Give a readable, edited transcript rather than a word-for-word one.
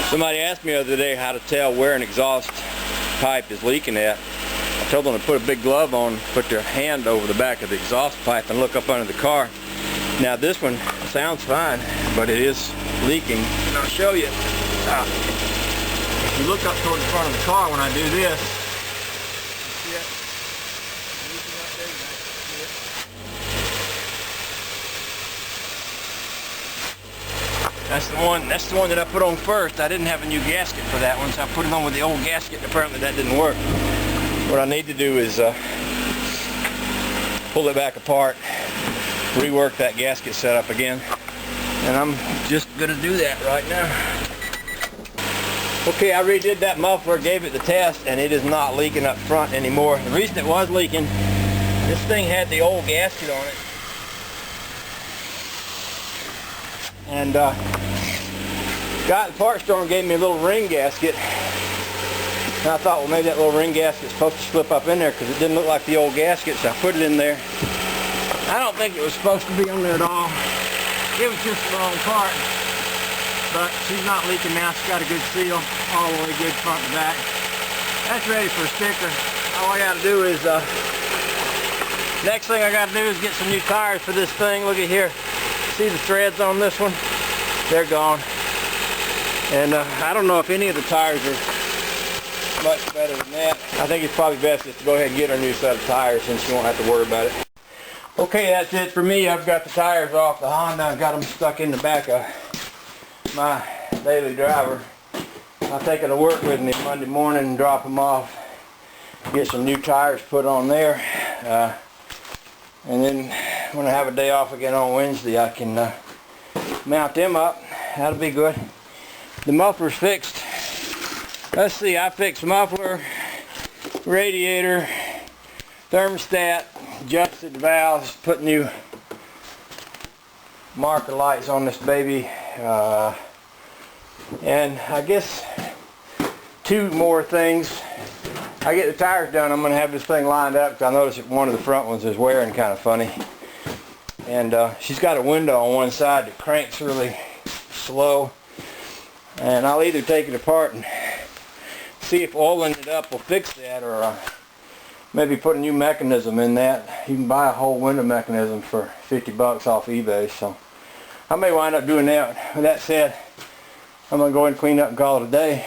Somebody asked me the other day how to tell where an exhaust pipe is leaking at. I told them to put a big glove on, put their hand over the back of the exhaust pipe and look up under the car. Now this one sounds fine, but it is leaking. And I'll show you. If you look up toward the front of the car when I do this, you see it? Leaking right there, you can see it. That's the one that I put on first. I didn't have a new gasket for that one, so I put it on with the old gasket, and apparently that didn't work. What I need to do is pull it back apart, rework that gasket setup again, and I'm just going to do that right now. Okay, I redid that muffler, gave it the test, and it is not leaking up front anymore. The reason it was leaking, this thing had the old gasket on it. And guy at the parts store gave me a little ring gasket. And I thought, well, maybe that little ring gasket's supposed to slip up in there because it didn't look like the old gasket, so I put it in there. I don't think it was supposed to be on there at all. It was just the wrong part. But she's not leaking now. She's got a good seal, all the way good front to back. That's ready for a sticker. All I got to do is, next thing I got to do is get some new tires for this thing. Look at here. See the threads on this one? They're gone. And I don't know if any of the tires are much better than that. I think it's probably best just to go ahead and get her a new set of tires since you won't have to worry about it. Okay, that's it for me. I've got the tires off the Honda. I've got them stuck in the back of my daily driver. I'll take it to work with me Monday morning and drop them off. Get some new tires put on there. And then when I have a day off again on Wednesday, I can mount them up. That'll be good. The muffler's fixed. Let's see, I fixed muffler, radiator, thermostat, adjusted the valves, put new marker lights on this baby, and I guess two more things. I get the tires done, I'm going to have this thing lined up because I noticed that one of the front ones is wearing kind of funny. And she's got a window on one side that cranks really slow. And I'll either take it apart and see if oiling it up will fix that, or maybe put a new mechanism in that. You can buy a whole window mechanism for 50 bucks off eBay, so I may wind up doing that. With that said, I'm going to go ahead and clean up and call it a day.